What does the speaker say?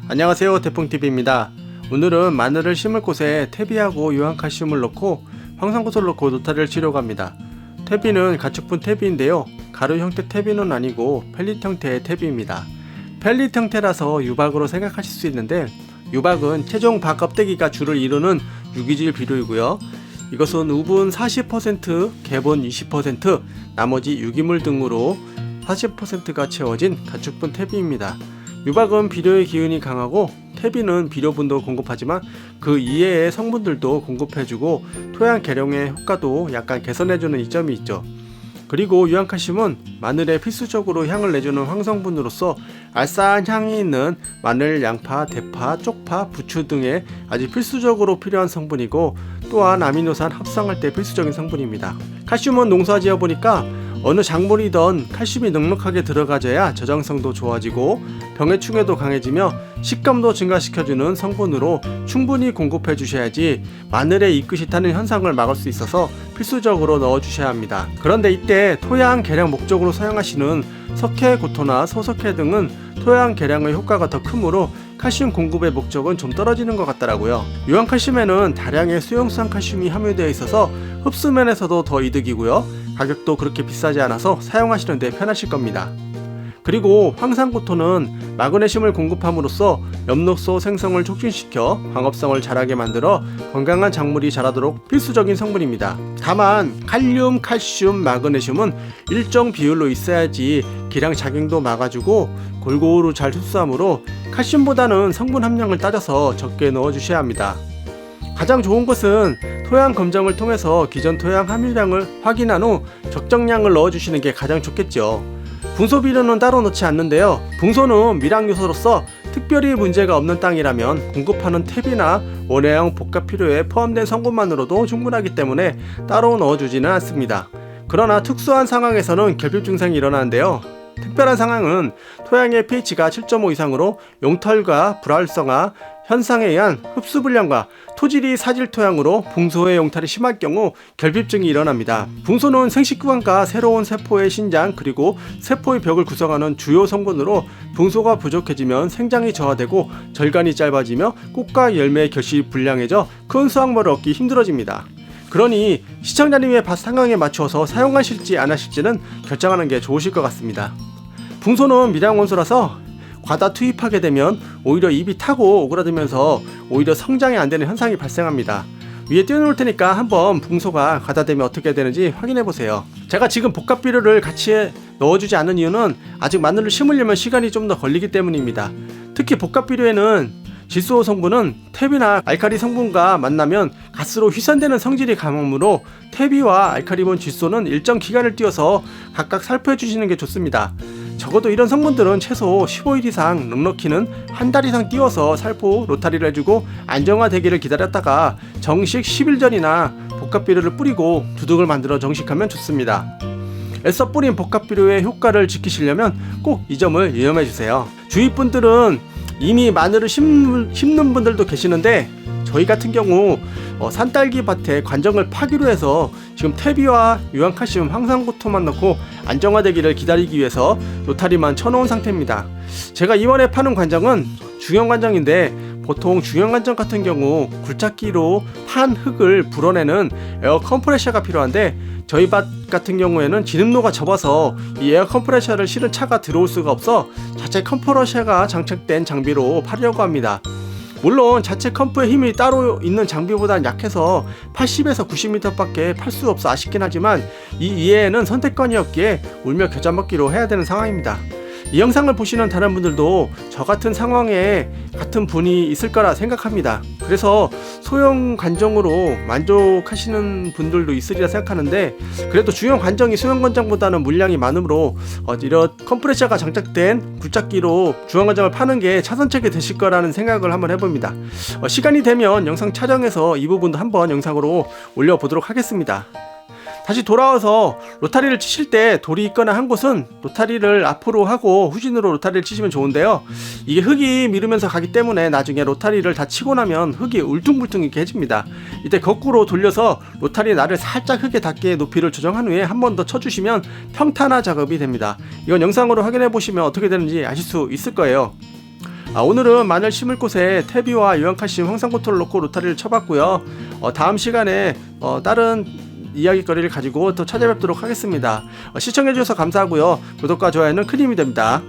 안녕하세요, 태풍TV입니다. 오늘은 마늘을 심을 곳에 퇴비하고 유황칼슘을 넣고 황산구슬을 넣고 노타리를 치려고 합니다. 퇴비는 가축분 퇴비인데요, 가루 형태 퇴비는 아니고 펠릿 형태의 퇴비입니다. 펠릿 형태라서 유박으로 생각하실 수 있는데, 유박은 최종 박 껍데기가 주를 이루는 유기질 비료이고요, 이것은 우분 40%, 개분 20%, 나머지 유기물 등으로 40%가 채워진 가축분 퇴비입니다. 유박은 비료의 기운이 강하고 퇴비는 비료분도 공급하지만 그 이외의 성분들도 공급해주고 토양 개량의 효과도 약간 개선해주는 이점이 있죠. 그리고 유황칼슘은 마늘에 필수적으로 향을 내주는 황성분으로서 알싸한 향이 있는 마늘, 양파, 대파, 쪽파, 부추 등에 아주 필수적으로 필요한 성분이고, 또한 아미노산 합성할 때 필수적인 성분입니다. 칼슘은 농사지어 보니까 어느 작물이든 칼슘이 넉넉하게 들어가져야 저장성도 좋아지고 병해충에도 강해지며 식감도 증가시켜주는 성분으로 충분히 공급해 주셔야지 마늘에 이끝이 타는 현상을 막을 수 있어서 필수적으로 넣어 주셔야 합니다. 그런데 이때 토양 개량 목적으로 사용하시는 석회, 고토나 소석회 등은 토양 개량의 효과가 더 크므로 칼슘 공급의 목적은 좀 떨어지는 것 같더라고요. 유황칼슘에는 다량의 수용성 칼슘이 함유되어 있어서 흡수면에서도 더 이득이고요, 가격도 그렇게 비싸지 않아서 사용하시는 데 편하실 겁니다. 그리고 황산구토는 마그네슘을 공급함으로써 엽록소 생성을 촉진시켜 광합성을 자라게 만들어 건강한 작물이 자라도록 필수적인 성분입니다. 다만 칼륨, 칼슘, 마그네슘은 일정 비율로 있어야지 기량 작용도 막아주고 골고루 잘 흡수하므로 칼슘보다는 성분 함량을 따져서 적게 넣어주셔야 합니다. 가장 좋은 것은 토양 검정을 통해서 기존 토양 함유량을 확인한 후 적정량을 넣어주시는 게 가장 좋겠죠. 붕소 비료는 따로 넣지 않는데요, 붕소는 미량 요소로서 특별히 문제가 없는 땅이라면 공급하는 퇴비나 원예형 복합 비료에 포함된 성분만으로도 충분하기 때문에 따로 넣어주지는 않습니다. 그러나 특수한 상황에서는 결핍 증상이 일어나는데요, 특별한 상황은 토양의 pH가 7.5 이상으로 용털과 불활성화 현상에 의한 흡수불량과 토질이 사질 토양으로 붕소의 용탈이 심할 경우 결핍증이 일어납니다. 붕소는 생식구강과 새로운 세포의 신장 그리고 세포의 벽을 구성하는 주요 성분으로 붕소가 부족해지면 생장이 저하되고 절간이 짧아지며 꽃과 열매의 결실이 불량해져 큰 수확물을 얻기 힘들어집니다. 그러니 시청자님의 밭 상황에 맞추어서 사용하실지 안 하실지는 결정하는 게 좋으실 것 같습니다. 붕소는 미량원소라서 과다 투입하게 되면 오히려 잎이 타고 오그라들면서 오히려 성장이 안 되는 현상이 발생합니다. 위에 띄워놓을 테니까 한번 붕소가 과다되면 어떻게 되는지 확인해 보세요. 제가 지금 복합 비료를 같이 넣어주지 않은 이유는 아직 마늘을 심으려면 시간이 좀 더 걸리기 때문입니다. 특히 복합 비료에는 질소 성분은 퇴비나 알칼리 성분과 만나면 가스로 휘산되는 성질이 강하므로 퇴비와 알칼리분 질소는 일정 기간을 띄워서 각각 살포해 주시는 게 좋습니다. 적어도 이런 성분들은 최소 15일 이상 넉넉히는 한 달 이상 띄워서 살포, 로타리를 해주고 안정화되기를 기다렸다가 정식 10일 전이나 복합 비료를 뿌리고 두둑을 만들어 정식하면 좋습니다. 애써 뿌린 복합 비료의 효과를 지키시려면 꼭 이 점을 유념해 주세요. 주위 분들은 이미 마늘을 심는 분들도 계시는데, 저희 같은 경우 산딸기 밭에 관정을 파기로 해서 지금 퇴비와 유황칼슘, 황산구토만 넣고 안정화되기를 기다리기 위해서 로타리만 쳐놓은 상태입니다. 제가 이번에 파는 관정은 중형 관정인데, 보통 중형 관정 같은 경우 굴착기로 판 흙을 불어내는 에어 컴프레셔가 필요한데, 저희 밭 같은 경우에는 진흙로가 좁아서 이 에어 컴프레셔를 실은 차가 들어올 수가 없어 자체 컴프레셔가 장착된 장비로 파려고 합니다. 물론 자체 컴프의 힘이 따로 있는 장비보다는 약해서 80에서 90m 밖에 팔 수 없어 아쉽긴 하지만 이 이외에는 선택권이 없기에 울며 겨자 먹기로 해야 되는 상황입니다. 이 영상을 보시는 다른 분들도 저 같은 상황에 같은 분이 있을 거라 생각합니다. 그래서 소형 관정으로 만족하시는 분들도 있으리라 생각하는데, 그래도 중형 관정이 소형 관정보다는 물량이 많으므로 이런 컴프레셔가 장착된 굴착기로 중형 관정을 파는 게 차선책이 되실 거라는 생각을 한번 해봅니다. 시간이 되면 영상 촬영해서 이 부분도 한번 영상으로 올려보도록 하겠습니다. 다시 돌아와서 로타리를 치실 때 돌이 있거나 한 곳은 로타리를 앞으로 하고 후진으로 로타리를 치시면 좋은데요, 이게 흙이 미루면서 가기 때문에 나중에 로타리를 다 치고 나면 흙이 울퉁불퉁 이렇게 해집니다. 이때 거꾸로 돌려서 로타리 날을 살짝 흙에 닿게 높이를 조정한 후에 한 번 더 쳐주시면 평탄화 작업이 됩니다. 이건 영상으로 확인해 보시면 어떻게 되는지 아실 수 있을 거예요. 오늘은 마늘 심을 곳에 퇴비와 유황칼슘, 황산고토를 넣고 로타리를 쳐봤고요. 다음 시간에 다른 이야기거리를 가지고 또 찾아뵙도록 하겠습니다. 시청해주셔서 감사하고요. 구독과 좋아요는 큰 힘이 됩니다.